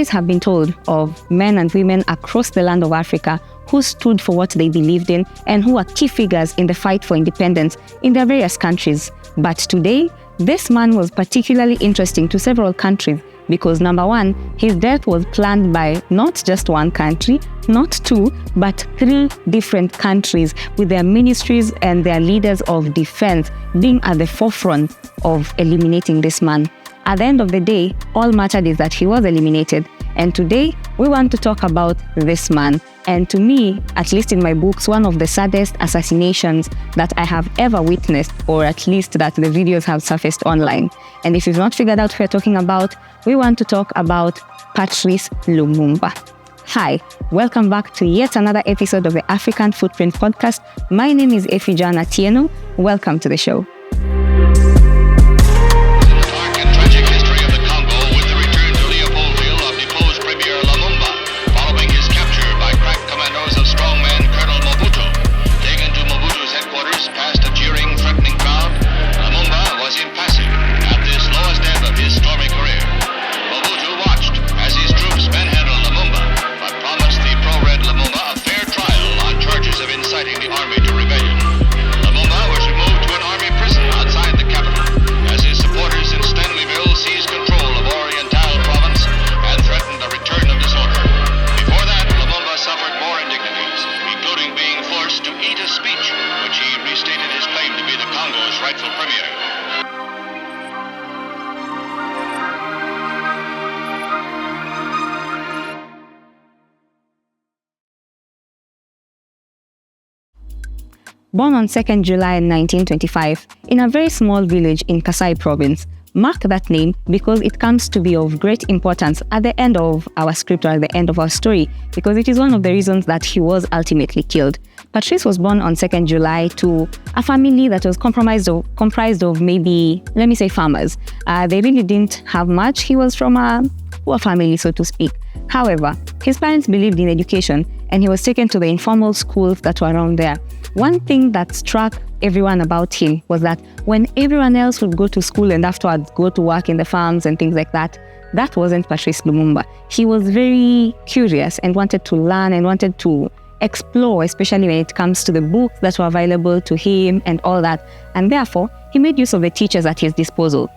stories have been told of men and women across the land of Africa who stood for what they believed in and who are key figures in the fight for independence in their various countries. But today, this man was particularly interesting to several countries because number one, his death was planned by not just one country, not two, but 3 different countries with their ministries and their leaders of defense being at the forefront of eliminating this man. At the end of the day, all mattered is that he was eliminated. And today, we want to talk about this man. And to me, at least in my books, one of the saddest assassinations that I have ever witnessed, or at least that the videos have surfaced online. And if you've not figured out who we're talking about, we want to talk about Patrice Lumumba. Hi, welcome back to yet another episode of the African Footprint Podcast. My name is Efijana Tieno. Welcome to the show. Born on 2nd July 1925 in a very small village in Kasai province. Mark that name because it comes to be of great importance at the end of our script or at the end of our story because it is one of the reasons that he was ultimately killed. Patrice was born on 2nd July to a family that was comprised of maybe, let me say, farmers. They really didn't have much. He was from a poor family, so to speak. However, his parents believed in education and he was taken to the informal schools that were around there. One thing that struck everyone about him was that when everyone else would go to school and afterwards go to work in the farms and things like that, that wasn't Patrice Lumumba. He was very curious and wanted to learn and wanted to explore, especially when it comes to the books that were available to him and all that. And therefore, he made use of the teachers at his disposal.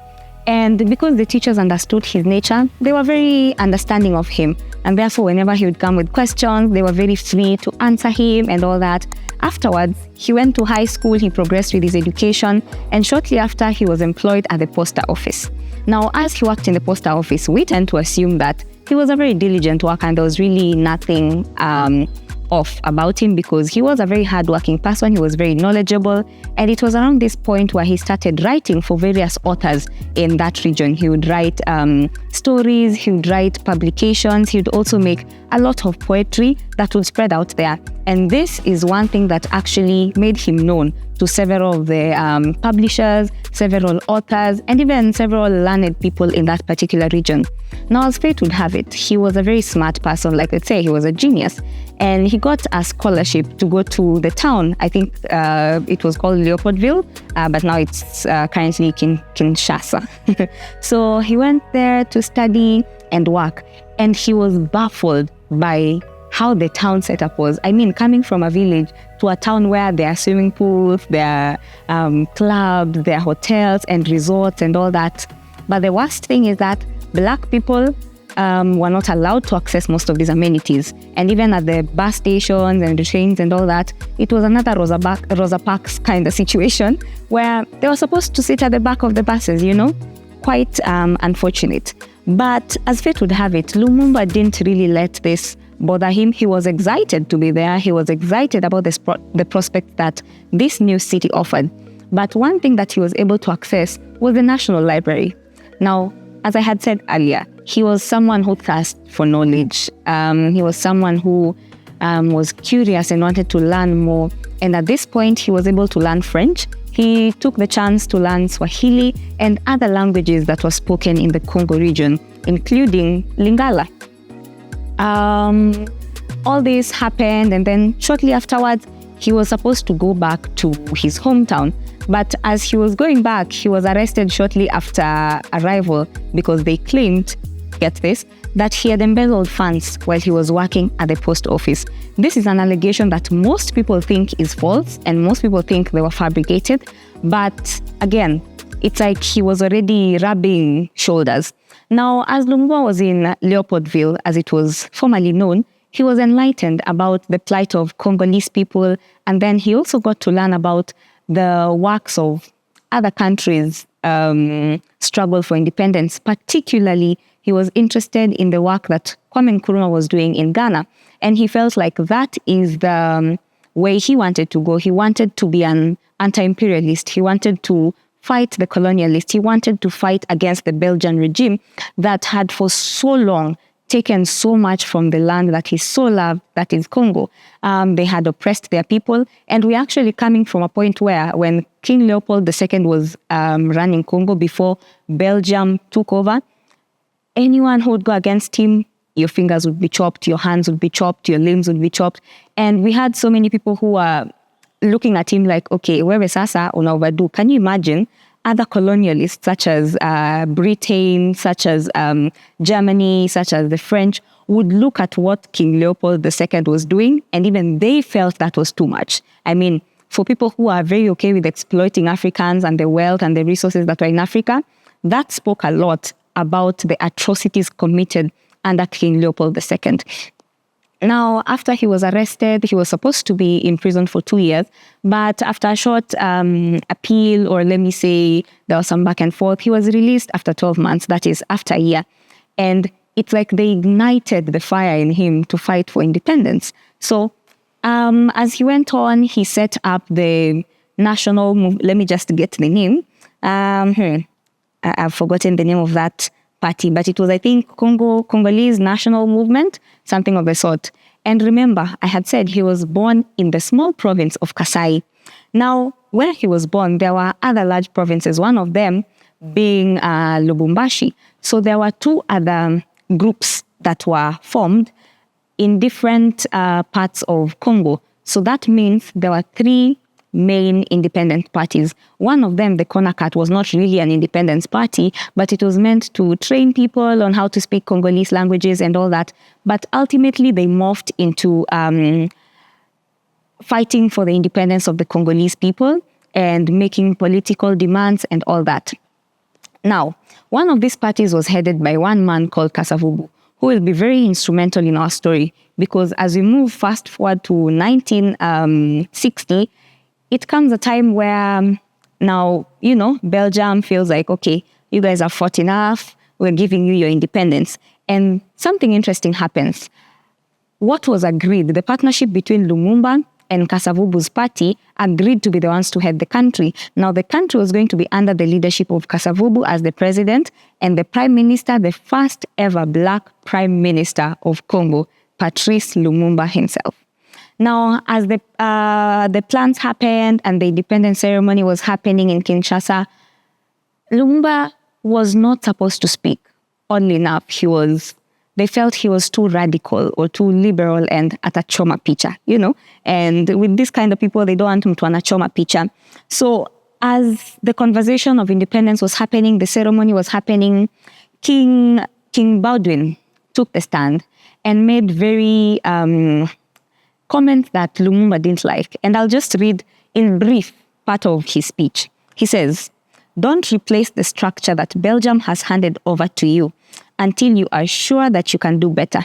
And because the teachers understood his nature, they were very understanding of him. And therefore, whenever he would come with questions, they were very free to answer him and all that. Afterwards, he went to high school, he progressed with his education, and shortly after, he was employed at the posta office. Now, as he worked in the posta office, we tend to assume that he was a very diligent worker and there was really nothing off about him because he was a very hardworking person, he was very knowledgeable, and it was around this point where he started writing for various authors in that region. He would write stories, he would write publications, he would also make a lot of poetry that would spread out there. And this is one thing that actually made him known to several of the publishers, several authors, and even several learned people in that particular region. Now, as fate would have it, he was a very smart person, like let's say he was a genius, and he got a scholarship to go to the town. I think it was called Leopoldville, but now it's currently Kinshasa. So he went there to study and work, and he was baffled by how the town setup was. I mean, coming from a village to a town where there are swimming pools, there are clubs, there are hotels and resorts and all that. But the worst thing is that Black people were not allowed to access most of these amenities. And even at the bus stations and the trains and all that, it was another Rosa Parks kind of situation where they were supposed to sit at the back of the buses, you know? Quite unfortunate. But as fate would have it, Lumumba didn't really let this bother him. He was excited to be there. He was excited about the prospect that this new city offered. But one thing that he was able to access was the National Library. Now, as I had said earlier, he was someone who thirsted for knowledge. He was someone who was curious and wanted to learn more. And at this point, he was able to learn French. He took the chance to learn Swahili and other languages that were spoken in the Congo region, including Lingala. All this happened, and then shortly afterwards, he was supposed to go back to his hometown. But as he was going back, he was arrested shortly after arrival because they claimed, get this, that he had embezzled funds while he was working at the post office. This is an allegation that most people think is false and most people think they were fabricated. But again, it's like he was already rubbing shoulders. Now, as Lumumba was in Leopoldville, as it was formerly known, he was enlightened about the plight of Congolese people, and then he also got to learn about the works of other countries' struggle for independence. Particularly, he was interested in the work that Kwame Nkrumah was doing in Ghana, and he felt like that is the way he wanted to go. He wanted to be an anti-imperialist. He wanted to fight the colonialists. He wanted to fight against the Belgian regime that had for so long taken so much from the land that he so loved, that is Congo. They had oppressed their people. And we're actually coming from a point where when King Leopold II was running Congo before Belgium took over, anyone who would go against him, your fingers would be chopped, your hands would be chopped, your limbs would be chopped. And we had so many people who were looking at him like, okay, wewe sasa una overdo. Can you imagine other colonialists such as Britain, such as Germany, such as the French, would look at what King Leopold II was doing, and even they felt that was too much. I mean, for people who are very okay with exploiting Africans and the wealth and the resources that were in Africa, that spoke a lot about the atrocities committed under King Leopold II. Now, after he was arrested, he was supposed to be in prison for 2 years, but after a short appeal, or let me say there was some back and forth, he was released after 12 months, that is after a year. And it's like they ignited the fire in him to fight for independence. So as he went on, he set up the national let me just get the name. I've forgotten the name of that party, but it was, I think, Congolese National Movement, something of the sort. And remember, I had said he was born in the small province of Kasai. Now, where he was born, there were other large provinces, one of them being Lubumbashi. So there were two other groups that were formed in different parts of Congo. So that means there were three main independent parties. One of them, the CONACAT, was not really an independence party, but it was meant to train people on how to speak Congolese languages and all that. But ultimately, they morphed into fighting for the independence of the Congolese people and making political demands and all that. Now, one of these parties was headed by one man called Kasavubu, who will be very instrumental in our story, because as we move fast forward to 1960, it comes a time where now, Belgium feels like, okay, you guys have fought enough, we're giving you your independence. And something interesting happens. What was agreed, the partnership between Lumumba and Kasavubu's party agreed to be the ones to head the country. Now, the country was going to be under the leadership of Kasavubu as the president, and the prime minister, the first ever black prime minister of Congo, Patrice Lumumba himself. Now, as the plans happened and the independence ceremony was happening in Kinshasa, Lumumba was not supposed to speak. Oddly enough, they felt he was too radical or too liberal and atachoma picha, And with this kind of people, they don't want him to anachoma picha. So as the conversation of independence was happening, the ceremony was happening, King Baudouin took the stand and made very comments that Lumumba didn't like. And I'll just read in brief part of his speech. He says, "Don't replace the structure that Belgium has handed over to you until you are sure that you can do better.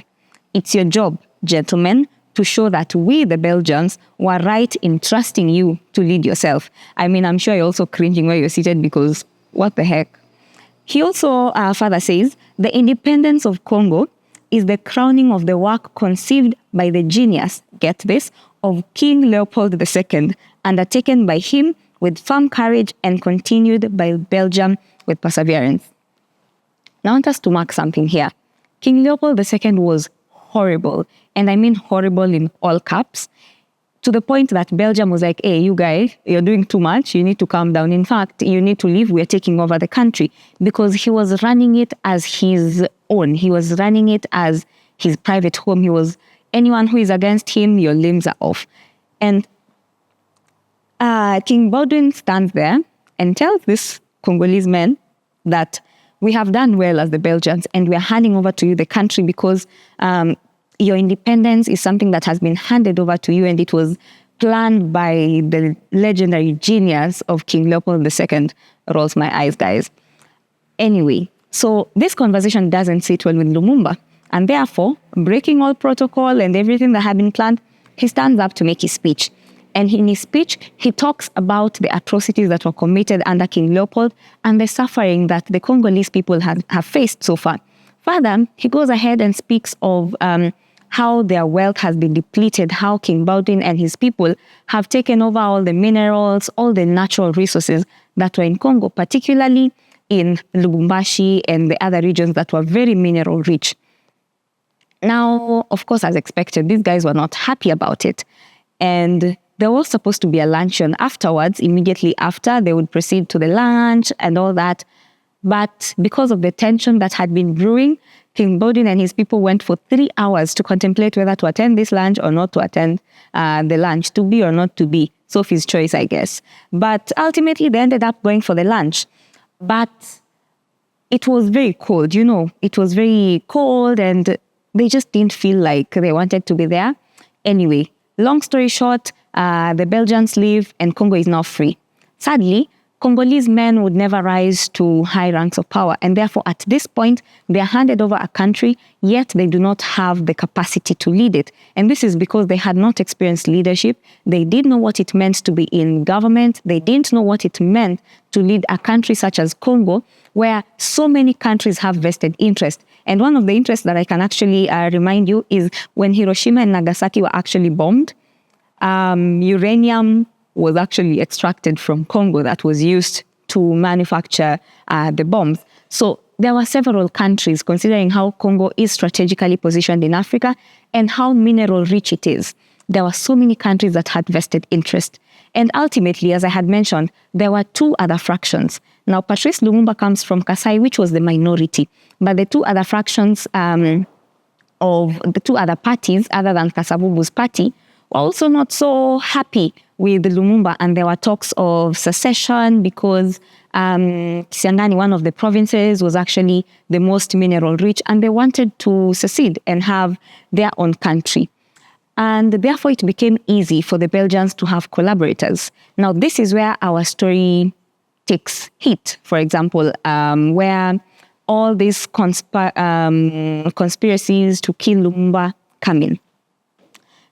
It's your job, gentlemen, to show that we, the Belgians, were right in trusting you to lead yourself." I mean, I'm sure you're also cringing where you're seated, because what the heck? He also further says, "The independence of Congo is the crowning of the work conceived by the genius," get this, "of King Leopold II, undertaken by him with firm courage and continued by Belgium with perseverance." Now I want us to mark something here. King Leopold II was horrible, and I mean horrible in all caps, to the point that Belgium was like, "Hey, you guys, you're doing too much, you need to calm down. In fact, you need to leave, we're taking over the country," because he was running it as his own. He was running it as his private home. Anyone who is against him, your limbs are off. And King Baudouin stands there and tells this Congolese man that we have done well as the Belgians, and we are handing over to you the country because your independence is something that has been handed over to you, and it was planned by the legendary genius of King Leopold II. Rolls my eyes, guys. Anyway, so this conversation doesn't sit well with Lumumba, and therefore, breaking all protocol and everything that had been planned, he stands up to make his speech. And in his speech, he talks about the atrocities that were committed under King Leopold and the suffering that the Congolese people have faced so far. Further, he goes ahead and speaks of how their wealth has been depleted, how King Baudouin and his people have taken over all the minerals, all the natural resources that were in Congo, particularly in Lubumbashi and the other regions that were very mineral rich. Now, of course, as expected, these guys were not happy about it. And there was supposed to be a luncheon afterwards. Immediately after, they would proceed to the lunch and all that. But because of the tension that had been brewing, King Baudouin and his people went for 3 hours to contemplate whether to attend this lunch or not to attend the lunch, to be or not to be. Sophie's choice, I guess. But ultimately, they ended up going for the lunch. But it was very cold, it was very cold, and they just didn't feel like they wanted to be there. Anyway, long story short, the Belgians leave and Congo is now free. Sadly, Congolese men would never rise to high ranks of power, and therefore at this point, they are handed over a country, yet they do not have the capacity to lead it. And this is because they had not experienced leadership. They didn't know what it meant to be in government. They didn't know what it meant to lead a country such as Congo, where so many countries have vested interest. And one of the interests that I can actually remind you is when Hiroshima and Nagasaki were actually bombed, uranium was actually extracted from Congo that was used to manufacture the bombs. So there were several countries, considering how Congo is strategically positioned in Africa and how mineral rich it is. There were so many countries that had vested interest. And ultimately, as I had mentioned, there were 2 other fractions. Now, Patrice Lumumba comes from Kasai, which was the minority. But the 2 other fractions of the 2 other parties, other than Kasavubu's party, were also not so happy with Lumumba, and there were talks of secession because Kisangani, one of the provinces, was actually the most mineral rich, and they wanted to secede and have their own country. And therefore, it became easy for the Belgians to have collaborators. Now, this is where our story takes heat, for example, where all these conspiracies to kill Lumumba come in.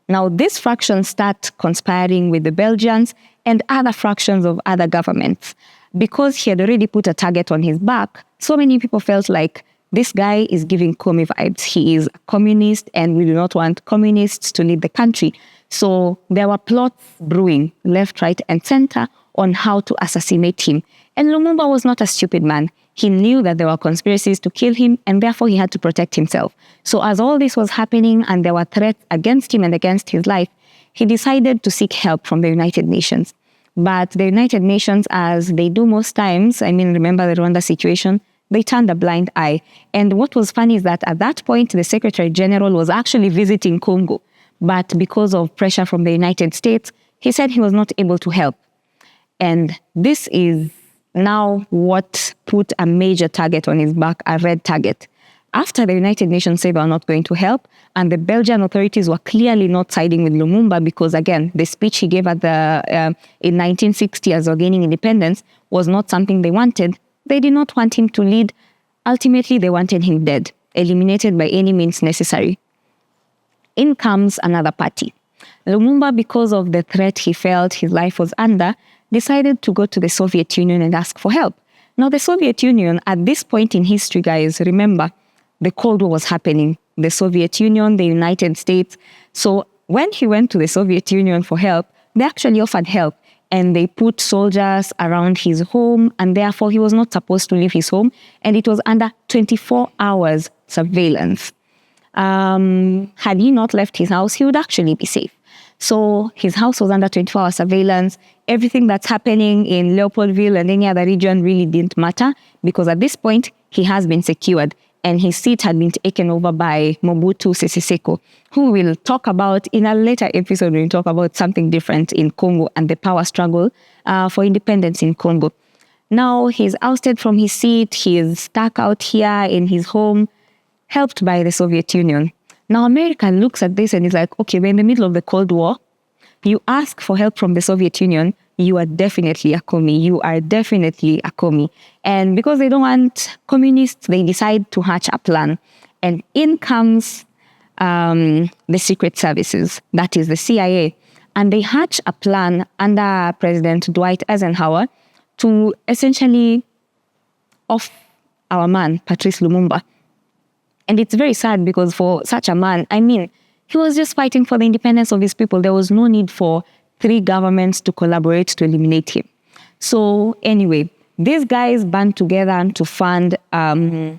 Now, these fractions start conspiring with the Belgians and other fractions of other governments. Because he had already put a target on his back, so many people felt like this guy is giving Comey vibes. He is a communist, and we do not want communists to lead the country. So there were plots brewing left, right, and center on how to assassinate him. And Lumumba was not a stupid man. He knew that there were conspiracies to kill him, and therefore he had to protect himself. So as all this was happening and there were threats against him and against his life, he decided to seek help from the United Nations. But the United Nations, as they do most times, remember the Rwanda situation, they turned a blind eye. And what was funny is that at that point, the Secretary General was actually visiting Congo. But because of pressure from the United States, he said he was not able to help. And this is now what put a major target on his back, a red target. After the United Nations said they were not going to help, and the Belgian authorities were clearly not siding with Lumumba because, again, the speech he gave at in 1960 as they were gaining independence was not something they wanted. They did not want him to lead. Ultimately, they wanted him dead, eliminated by any means necessary. In comes another party. Lumumba, because of the threat he felt his life was under, decided to go to the Soviet Union and ask for help. Now, the Soviet Union, at this point in history, guys, remember, the Cold War was happening. The Soviet Union, the United States. So when he went to the Soviet Union for help, they actually offered help. And they put soldiers around his home, and therefore he was not supposed to leave his home. And it was under 24 hours surveillance. Had he not left his house, he would actually be safe. So his house was under 24-hour surveillance. Everything that's happening in Leopoldville and any other region really didn't matter because at this point, he has been secured and his seat had been taken over by Mobutu Sese Seko, who we'll talk about in a later episode when we talk about something different in Congo and the power struggle for independence in Congo. Now he's ousted from his seat. He is stuck out here in his home, helped by the Soviet Union. Now America looks at this and is like, okay, we're in the middle of the Cold War. You ask for help from the Soviet Union, you are definitely a commie. You are definitely a commie. And because they don't want communists, they decide to hatch a plan. And in comes the secret services, that is the CIA. And they hatch a plan under President Dwight Eisenhower to essentially off our man, Patrice Lumumba. And it's very sad because for such a man, I mean, he was just fighting for the independence of his people. There was no need for 3 governments to collaborate to eliminate him. So anyway, these guys band together to fund the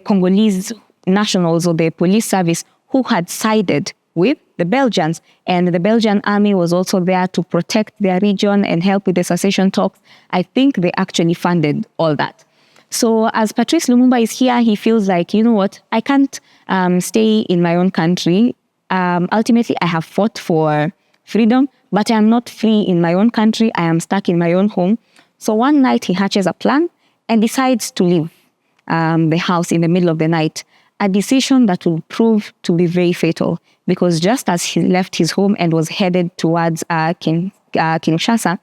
Congolese nationals or the police service who had sided with the Belgians. And the Belgian army was also there to protect their region and help with the secession talks. I think they actually funded all that. So as Patrice Lumumba is here, he feels like, you know what, I can't stay in my own country. Ultimately, I have fought for freedom, but I am not free in my own country. I am stuck in my own home. So one night he hatches a plan and decides to leave the house in the middle of the night, a decision that will prove to be very fatal because just as he left his home and was headed towards Kinshasa,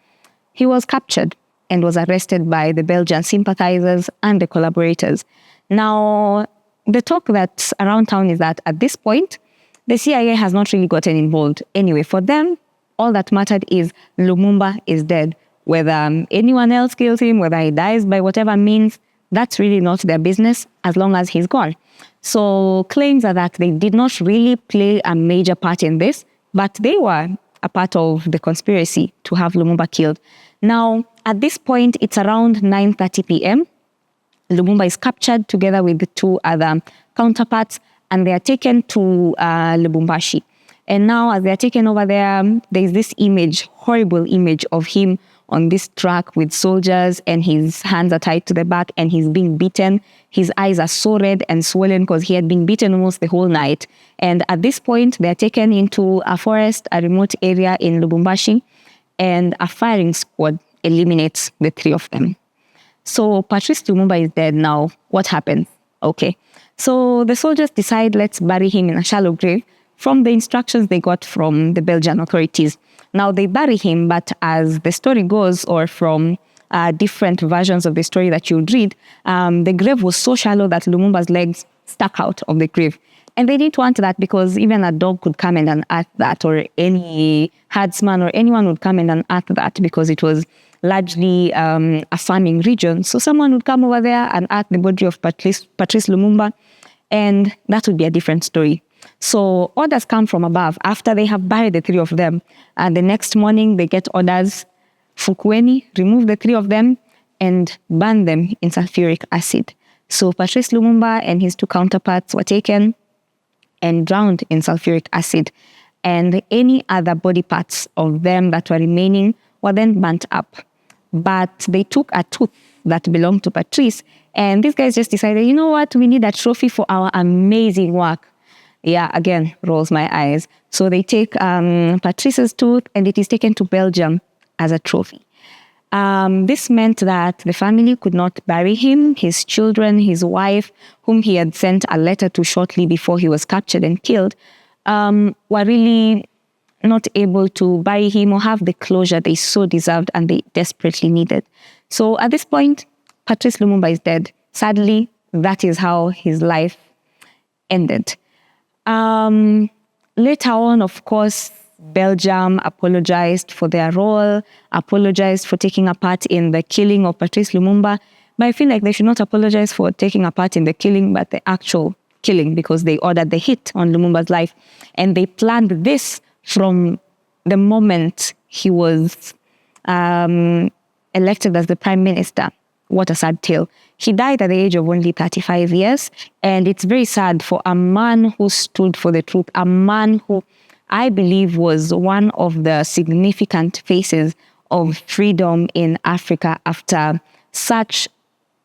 he was captured and was arrested by the Belgian sympathizers and the collaborators. Now, the talk that's around town is that at this point, the CIA has not really gotten involved. Anyway, for them, all that mattered is Lumumba is dead. Whether anyone else kills him, whether he dies by whatever means, that's really not their business as long as he's gone. So claims are that they did not really play a major part in this, but they were a part of the conspiracy to have Lumumba killed. Now, at this point, it's around 9:30 p.m. Lumumba is captured together with the 2 other counterparts, and they are taken to Lubumbashi. And now, as they are taken over there, there's this image, horrible image of him on this truck with soldiers, and his hands are tied to the back, and he's being beaten. His eyes are so red and swollen because he had been beaten almost the whole night. And at this point, they are taken into a forest, a remote area in Lubumbashi, and a firing squad eliminates the 3 of them. So Patrice Lumumba is dead now. What happens? Okay. So the soldiers decide, let's bury him in a shallow grave from the instructions they got from the Belgian authorities. Now they bury him, but as the story goes, or from different versions of the story that you'd read, the grave was so shallow that Lumumba's legs stuck out of the grave. And they didn't want that because even a dog could come and unearth that, or any herdsman or anyone would come and unearth that because it was largely a farming region. So someone would come over there and unearth the body of Patrice Lumumba, and that would be a different story. So orders come from above after they have buried the 3 of them. And the next morning they get orders, Fukueni, remove the 3 of them and burn them in sulfuric acid. So Patrice Lumumba and his 2 counterparts were taken and drowned in sulfuric acid. And any other body parts of them that were remaining were then burnt up. But they took a tooth that belonged to Patrice, and these guys just decided, you know what, we need a trophy for our amazing work. Yeah, again, rolls my eyes. So they take Patrice's tooth and it is taken to Belgium as a trophy. This meant that the family could not bury him. His children, his wife, whom he had sent a letter to shortly before he was captured and killed, were really not able to bury him or have the closure they so deserved and they desperately needed. So at this point, Patrice Lumumba is dead. Sadly, that is how his life ended. Later on, of course, Belgium apologized for their role, apologized for taking a part in the killing of Patrice Lumumba. But I feel like they should not apologize for taking a part in the killing, but the actual killing, because they ordered the hit on Lumumba's life. And they planned this from the moment he was elected as the prime minister. What a sad tale. He died at the age of only 35 years. And it's very sad for a man who stood for the truth, a man who I believe was one of the significant faces of freedom in Africa after such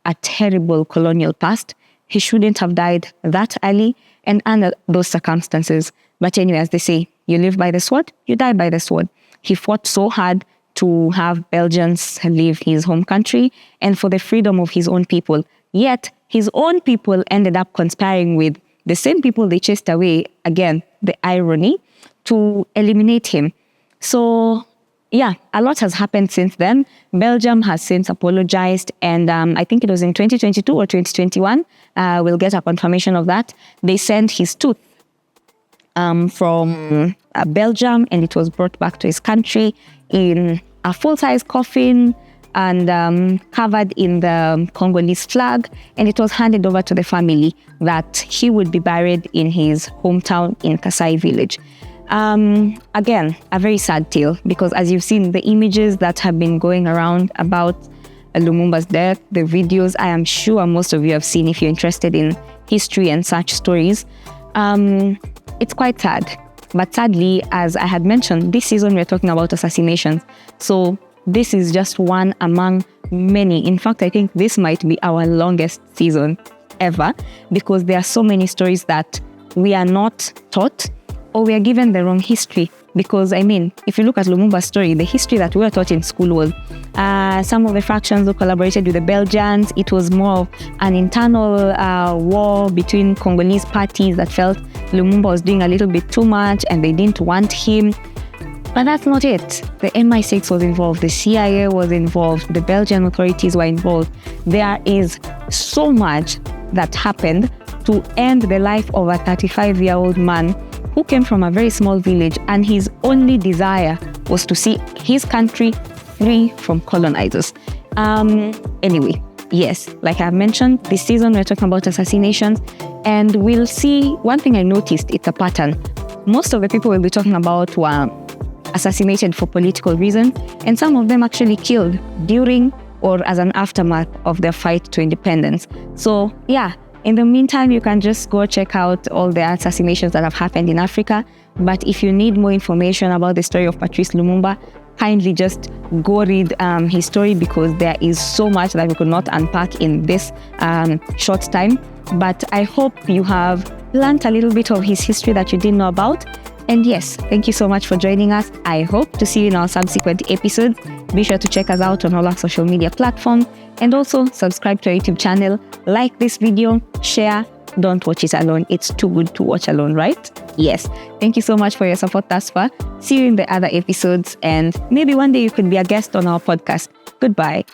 a terrible colonial past. He shouldn't have died that early and under those circumstances. But anyway, as they say, you live by the sword, you die by the sword. He fought so hard to have Belgians leave his home country and for the freedom of his own people. Yet, his own people ended up conspiring with the same people they chased away, again, the irony, to eliminate him. So, yeah, a lot has happened since then. Belgium has since apologized, and I think it was in 2022 or 2021. We'll get a confirmation of that. They sent his tooth from Belgium, and it was brought back to his country in a full-size coffin and covered in the Congolese flag, and it was handed over to the family that he would be buried in his hometown in Kasai village. Again, a very sad tale, because as you've seen the images that have been going around about Lumumba's death, the videos, I am sure most of you have seen if you're interested in history and such stories. It's quite sad. But sadly, as I had mentioned, this season we're talking about assassinations. So this is just one among many. In fact, I think this might be our longest season ever, because there are so many stories that we are not taught or we are given the wrong history. Because, I mean, if you look at Lumumba's story, the history that we were taught in school was some of the factions who collaborated with the Belgians. It was more of an internal war between Congolese parties that felt Lumumba was doing a little bit too much and they didn't want him. But that's not it. The MI6 was involved, the CIA was involved, the Belgian authorities were involved. There is so much that happened to end the life of a 35-year-old man who came from a very small village, and his only desire was to see his country free from colonizers. Anyway, yes, like I've mentioned, this season we're talking about assassinations, and we'll see, one thing I noticed, it's a pattern. Most of the people we'll be talking about were assassinated for political reasons, and some of them actually killed during or as an aftermath of their fight to independence. So yeah, in the meantime, you can just go check out all the assassinations that have happened in Africa. But if you need more information about the story of Patrice Lumumba, kindly just go read his story, because there is so much that we could not unpack in this short time. But I hope you have learned a little bit of his history that you didn't know about. And yes, thank you so much for joining us. I hope to see you in our subsequent episodes. Be sure to check us out on all our social media platforms, and also subscribe to our YouTube channel. Like this video, share. Don't watch it alone. It's too good to watch alone, right? Yes. Thank you so much for your support thus far. See you in the other episodes, and maybe one day you could be a guest on our podcast. Goodbye.